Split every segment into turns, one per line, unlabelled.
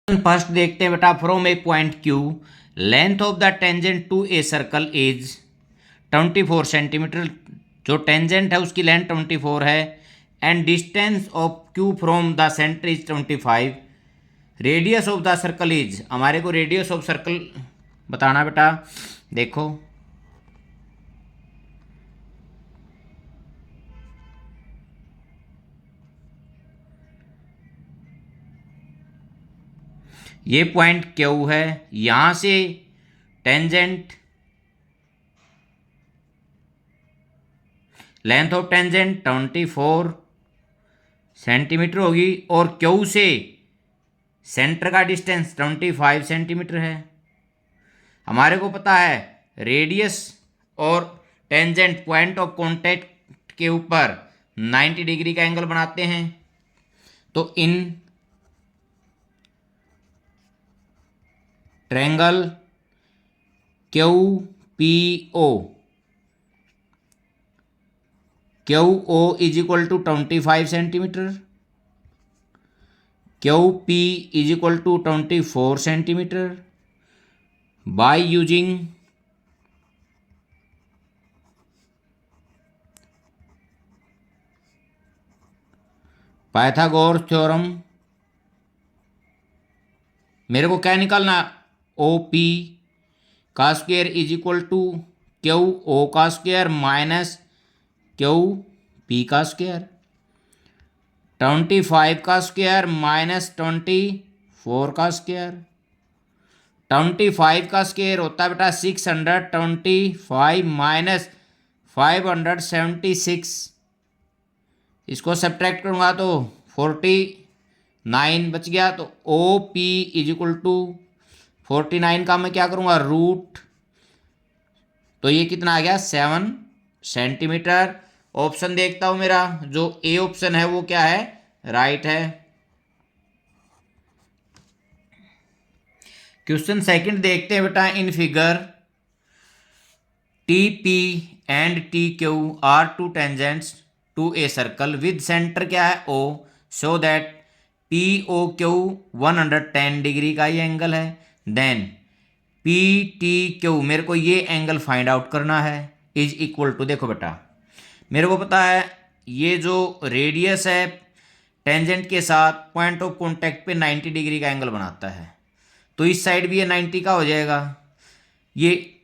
First देखते हैं बेटा, from A point Q length of the tangent to a circle is 24 centimetre. जो tangent है उसकी लेंथ 24 है and distance of Q from the centre is 25। Radius of the circle is, हमारे को radius of circle बताना बेटा। देखो ये पॉइंट क्यू है, यहां से tangent, length of tangent 24 centimetre होगी और क्यू से सेंटर का डिस्टेंस 25 सेंटीमीटर है। हमारे को पता है रेडियस और टेंजेंट पॉइंट ऑफ कांटेक्ट के ऊपर 90 डिग्री का एंगल बनाते हैं। तो in triangle Q P O, Q O is equal to 25 centimetre, Q P is equal to 24 centimetre by using Pythagoras theorem. मेरे को क्या निकालना, ओ पी का square is equal to Q O का स्क्वायर माइनस क्यू पी का square, 25 का square minus 24 का square. 25 का स्क्वायर होता है बेटा 625 माइनस 576, इसको सब्ट्रैक्ट करूँगा तो 49 बच गया। तो O P is equal to 49 का मैं क्या करूँगा रूट, तो ये कितना आ गया 7 सेंटीमीटर। ऑप्शन देखता हूँ मेरा, जो ए ऑप्शन है वो क्या है, राइट है। क्वेश्चन सेकंड देखते हैं बेटा, in figure T P and T Q are two tangents to a circle with centre क्या है O, so that P O Q 110 degree का ये एंगल है। देन पी टी क्यू, मेरे को ये एंगल फाइंड आउट करना है, इज इक्वल टू, देखो बेटा मेरे को पता है ये जो रेडियस है टेंजेंट के साथ पॉइंट ऑफ कांटेक्ट पे 90 डिग्री का एंगल बनाता है, तो इस साइड भी ये 90 का हो जाएगा। ये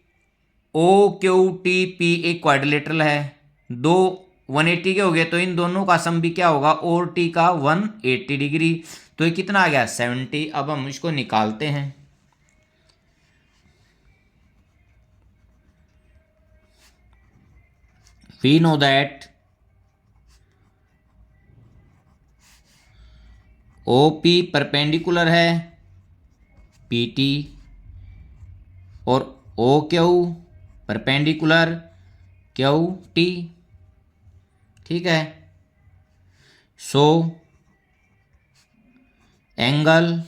ओ क्यू टी पी एक क्वाड्रिलेटरल है, दो 180 के हो गए, तो इन दोनों का सम भी क्या होगा और टी का 180 डिग्री, तो ये कितना आ गया 70। अब हम इसको निकालते हैं। We know that O P perpendicular है पी टी और O Q perpendicular Q T, ठीक है। So angle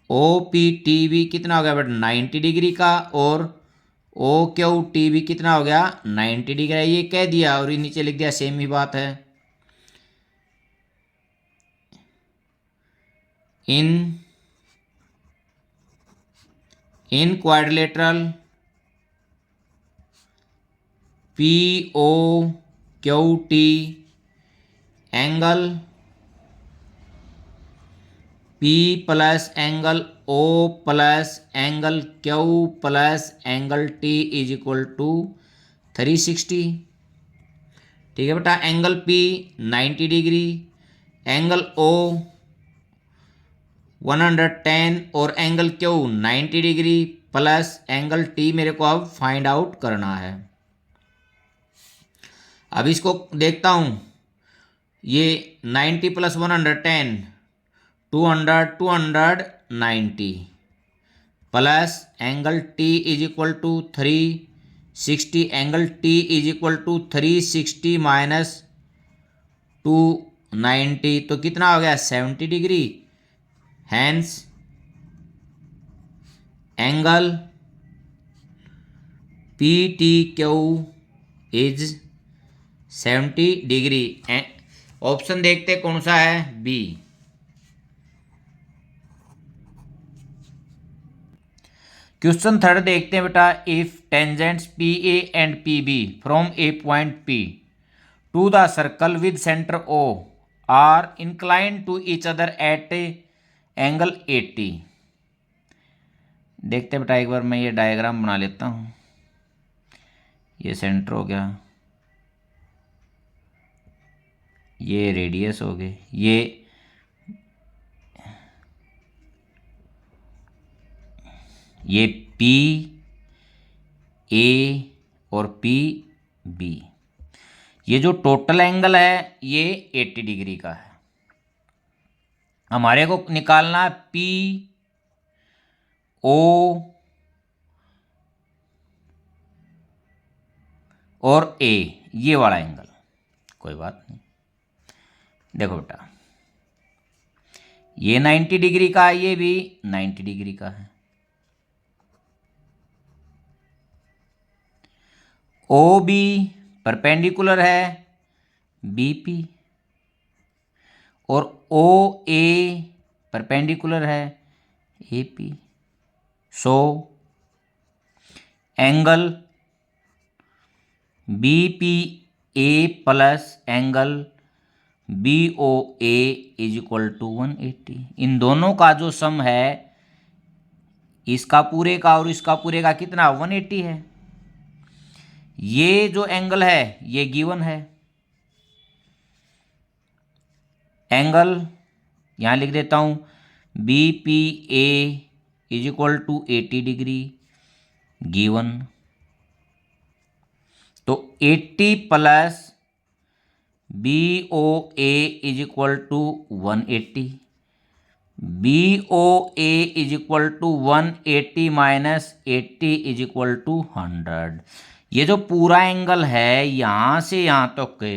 O P T भी कितना हो गया बेटा 90 डिग्री का, और ओ क्यू टी भी कितना हो गया 90 डिग्री, ये कह दिया और ये नीचे लिख दिया, सेम ही बात है। In quadrilateral P O Q T angle P plus angle O plus angle Q plus angle T is equal to 360, ठीक है बेटा। Angle P 90 degree, angle O 110 और angle Q 90 degree plus angle T मेरे को अब find out करना है। अब इसको देखता हूँ, ये 90 plus 110 290 plus angle T is equal to 360, angle T is equal to 360 minus 290, तो कितना हो गया 70 degree. Hence angle P T Q is 70 degree. Option देखते कौन सा है, बी। क्वेश्चन थर्ड देखते हैं बेटा। If tangents P A and P B from A point P to the circle with centre O are inclined to each other at angle 80। देखते हैं बेटा, एक बार मैं ये डायग्राम बना लेता हूँ। ये सेंटर हो गया, ये रेडियस हो गए, ये पी ए और पी बी। ये जो टोटल एंगल है ये 80 डिग्री का है। हमारे को निकालना पी ओ और ए, ये वाला एंगल। कोई बात नहीं, देखो बेटा, ये 90 डिग्री का है, ये भी 90 डिग्री का है। ओ बी परपेंडिकुलर है बीपी और ओ ए परपेंडिकुलर है AP. So angle BP A plus angle B O A is equal to 180। इन दोनों का जो सम है, इसका पूरे का और इसका पूरे का कितना, 180 है। ये जो एंगल है ये गिवन है। एंगल यहां लिख देता हूं, B P A is equal to 80 degree given. तो 80 plus B O A is equal to 180। B O A is equal to 180 minus 80 is equal to 100। ये जो पूरा एंगल है यहां से यहां तक के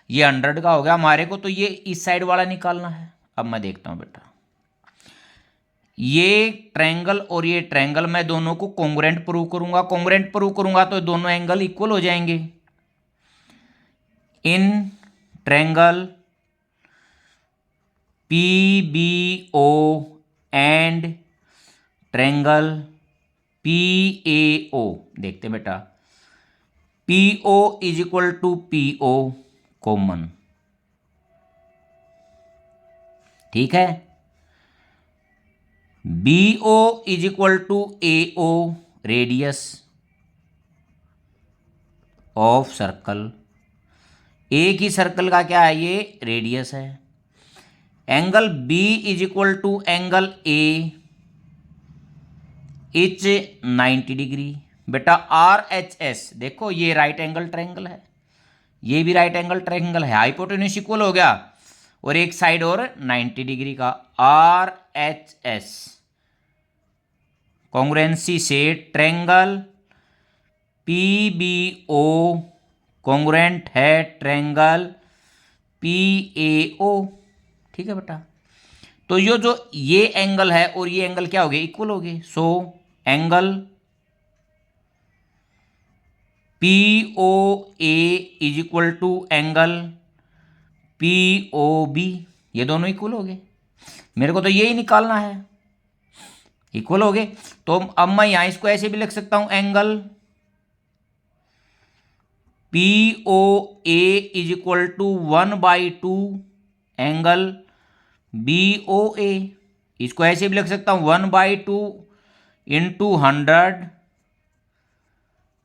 ये 100 का हो गया हमारे को। तो ये इस साइड वाला निकालना है। अब मैं देखता हूं बेटा, ये ट्रायंगल और ये ट्रायंगल मैं दोनों को कॉन्ग्रुएंट प्रूव करूंगा। कॉन्ग्रुएंट प्रूव करूंगा तो दोनों एंगल इक्वल हो जाएंगे। In triangle P B O and triangle P A O, देखते बेटा, P O is equal to P O common, ठीक है। B O is equal to A O radius of circle. एक ही सर्कल का क्या है, ये रेडियस है। Angle B is equal to angle A each 90 डिग्री। बेटा आर एच एस, देखो ये राइट एंगल ट्रायंगल है, ये भी राइट एंगल ट्रायंगल है। हाइपोटेन्यूज इक्वल हो गया और एक साइड और 90 डिग्री का। आर एच एस कॉन्ग्रुएंसी से triangle P B O congruent है ट्रायंगल पी ए ओ, ठीक है बेटा। तो ये एंगल है और ये एंगल क्या हो गए, इक्वल हो गए। So angle P O A is equal to angle P O B, ये दोनों इक्वल हो गए। मेरे को तो यही निकालना है, इक्वल हो गए। तो अब मैं यहां इसको ऐसे भी लिख सकता हूं, angle P O A is equal to 1/2 angle B O A. इसको ऐसे भी लिख सकता हूं 1/2 इंटू 100,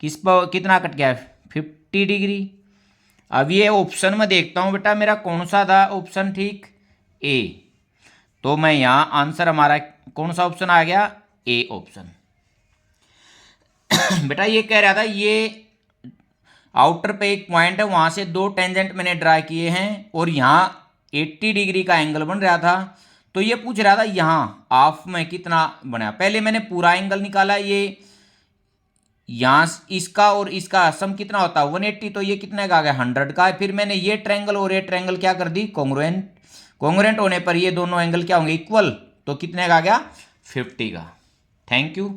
किस पर कितना कट गया, 50 डिग्री। अब ये ऑप्शन में देखता हूं बेटा मेरा कौन सा था ऑप्शन, ठीक, ए। तो मैं यहां आंसर हमारा कौन सा ऑप्शन आ गया, ए ऑप्शन। बेटा ये कह रहा था, ये आउटर पे एक पॉइंट है, वहां से दो टेंजेंट मैंने ड्रा किए हैं और यहाँ 80 डिग्री का एंगल बन रहा था। तो ये पूछ रहा था यहाँ हाफ में कितना बना। पहले मैंने पूरा एंगल निकाला, ये यहाँ इसका और इसका सम कितना होता है 180, तो ये कितने का आ गया 100 का। फिर मैंने ये ट्रायंगल और ये ट्रायंगल क्या कर दी, कॉन्ग्रुएंट। कॉन्ग्रुएंट होने पर ये दोनों एंगल क्या होंगे, इक्वल। तो कितने का आ गया 50 का। Thank you.